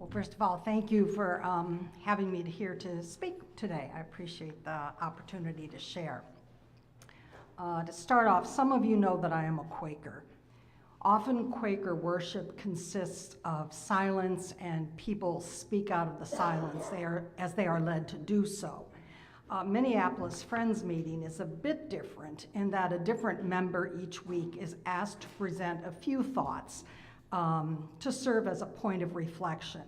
Well, first of all, thank you for having me here to speak today. I appreciate the opportunity to share. To start off, some of you know that I am a Quaker. Often Quaker worship consists of silence, and people speak out of the silence as they are led to do so. Minneapolis Friends Meeting is a bit different in that a different member each week is asked to present a few thoughts to serve as a point of reflection.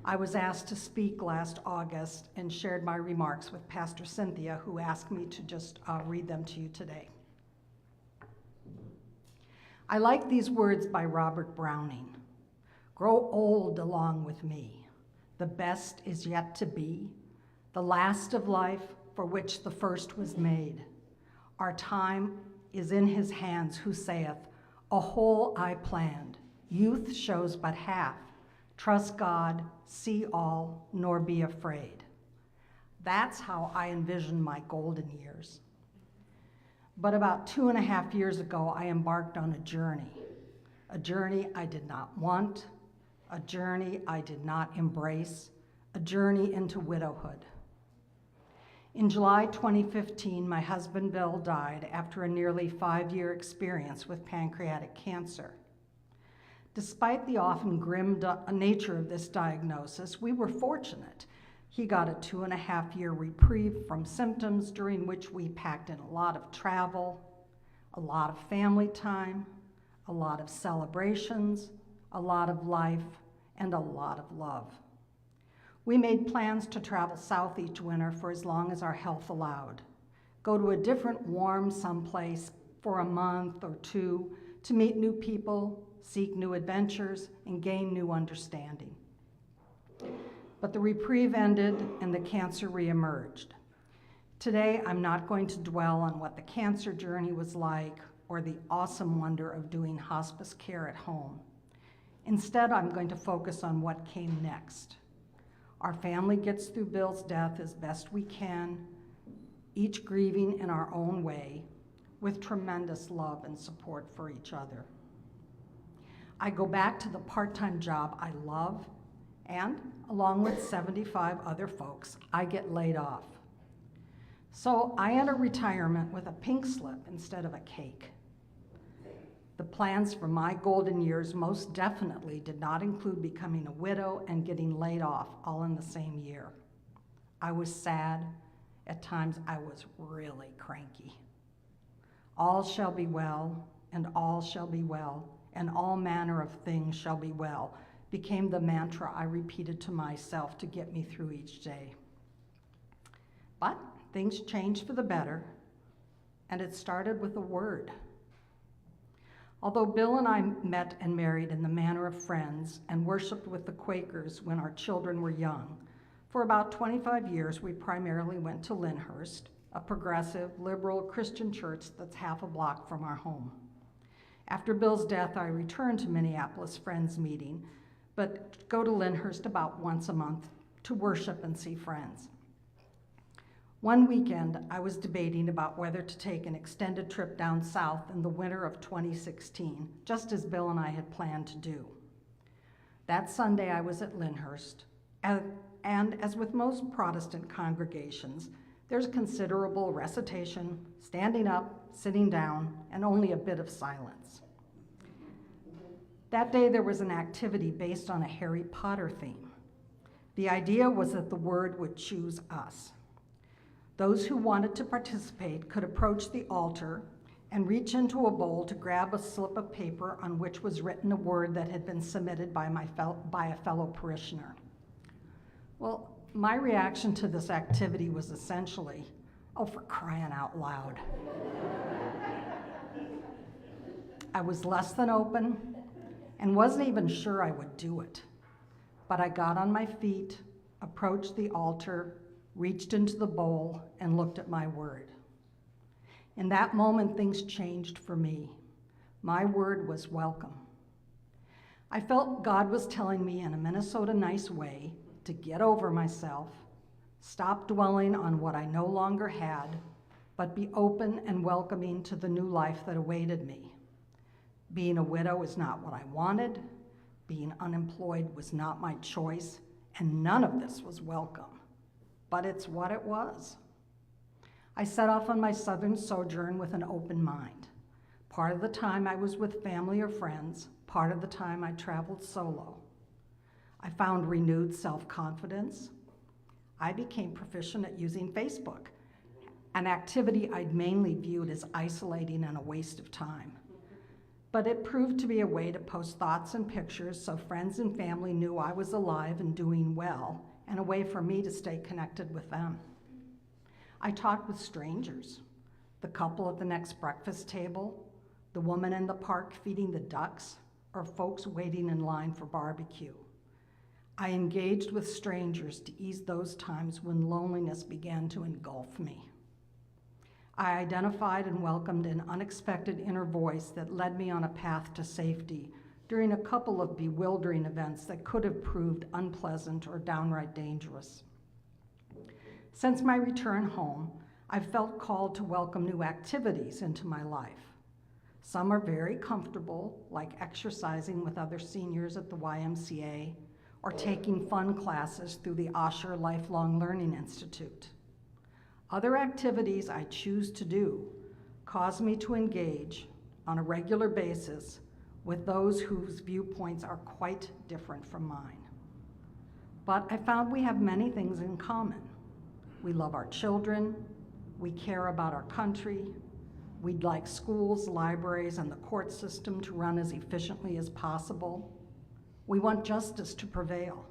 I was asked to speak last August and shared my remarks with Pastor Cynthia, who asked me to just read them to you today. I like these words by Robert Browning. Grow old along with me. The best is yet to be, the last of life for which the first was made. Our time is in his hands, who saith, a whole I planned. Youth shows but half. Trust God, see all, nor be afraid. That's how I envision my golden years. But about 2.5 years ago, I embarked on a journey I did not want, a journey I did not embrace, a journey into widowhood. In July 2015, my husband Bill died after a nearly 5-year experience with pancreatic cancer. Despite the often grim nature of this diagnosis, we were fortunate. He got a 2.5-year reprieve from symptoms, during which we packed in a lot of travel, a lot of family time, a lot of celebrations, a lot of life, and a lot of love. We made plans to travel south each winter for as long as our health allowed, go to a different warm someplace for a month or two to meet new people, seek new adventures, and gain new understanding. But the reprieve ended and the cancer reemerged. Today, I'm not going to dwell on what the cancer journey was like or the awesome wonder of doing hospice care at home. Instead, I'm going to focus on what came next. Our family gets through Bill's death as best we can, each grieving in our own way, with tremendous love and support for each other. I go back to the part-time job I love, and along with 75 other folks, I get laid off. So I enter retirement with a pink slip instead of a cake. The plans for my golden years most definitely did not include becoming a widow and getting laid off all in the same year. I was sad. At times I was really cranky. All shall be well, and all shall be well, and all manner of things shall be well, became the mantra I repeated to myself to get me through each day. But things changed for the better, and it started with a word. Although Bill and I met and married in the manner of friends and worshiped with the Quakers when our children were young, for about 25 years we primarily went to Lynnhurst, a progressive, liberal Christian church that's half a block from our home. After Bill's death, I returned to Minneapolis Friends Meeting, but go to Lynnhurst about once a month to worship and see friends. One weekend, I was debating about whether to take an extended trip down south in the winter of 2016, just as Bill and I had planned to do. That Sunday, I was at Lynnhurst, and as with most Protestant congregations, there's considerable recitation, standing up, sitting down, and only a bit of silence. That day there was an activity based on a Harry Potter theme. The idea was that the Word would choose us. Those who wanted to participate could approach the altar and reach into a bowl to grab a slip of paper on which was written a word that had been submitted by a fellow parishioner. Well, my reaction to this activity was essentially, oh, for crying out loud. I was less than open and wasn't even sure I would do it. But I got on my feet, approached the altar, reached into the bowl, and looked at my word. In that moment, things changed for me. My word was welcome. I felt God was telling me in a Minnesota nice way to get over myself, stop dwelling on what I no longer had, but be open and welcoming to the new life that awaited me. Being a widow is not what I wanted. Being unemployed was not my choice. and none of this was welcome, but it's what it was. I set off on my southern sojourn with an open mind. Part of the time I was with family or friends, part of the time I traveled solo. I found renewed self-confidence. I became proficient at using Facebook, an activity I'd mainly viewed as isolating and a waste of time. But it proved to be a way to post thoughts and pictures so friends and family knew I was alive and doing well, and a way for me to stay connected with them. I talked with strangers, the couple at the next breakfast table, the woman in the park feeding the ducks, or folks waiting in line for barbecue. I engaged with strangers to ease those times when loneliness began to engulf me. I identified and welcomed an unexpected inner voice that led me on a path to safety during a couple of bewildering events that could have proved unpleasant or downright dangerous. Since my return home, I've felt called to welcome new activities into my life. Some are very comfortable, like exercising with other seniors at the YMCA or taking fun classes through the Osher Lifelong Learning Institute. Other activities I choose to do cause me to engage on a regular basis with those whose viewpoints are quite different from mine. But I found we have many things in common. We love our children, we care about our country, we'd like schools, libraries, and the court system to run as efficiently as possible. We want justice to prevail.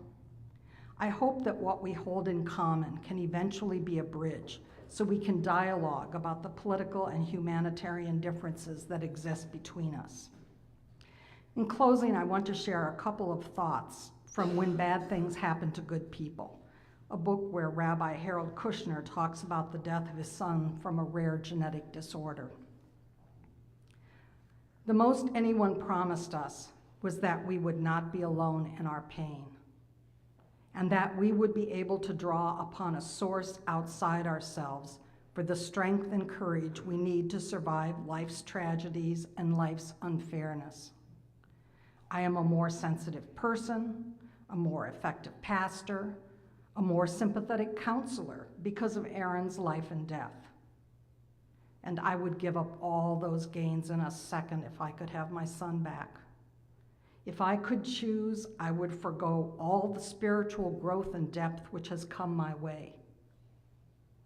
I hope that what we hold in common can eventually be a bridge so we can dialogue about the political and humanitarian differences that exist between us. In closing, I want to share a couple of thoughts from When Bad Things Happen to Good People, a book where Rabbi Harold Kushner talks about the death of his son from a rare genetic disorder. The most anyone promised us was that we would not be alone in our pain, and that we would be able to draw upon a source outside ourselves for the strength and courage we need to survive life's tragedies and life's unfairness. I am a more sensitive person, a more effective pastor, a more sympathetic counselor because of Aaron's life and death. And I would give up all those gains in a second if I could have my son back. If I could choose, I would forgo all the spiritual growth and depth which has come my way.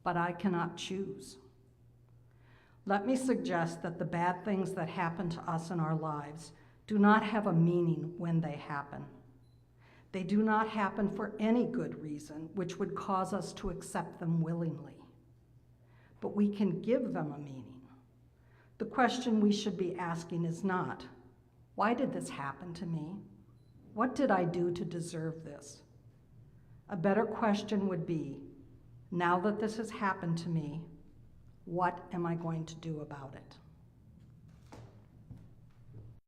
But I cannot choose. Let me suggest that the bad things that happen to us in our lives do not have a meaning when they happen. They do not happen for any good reason which would cause us to accept them willingly. But we can give them a meaning. The question we should be asking is not, why did this happen to me? What did I do to deserve this? A better question would be, now that this has happened to me, what am I going to do about it?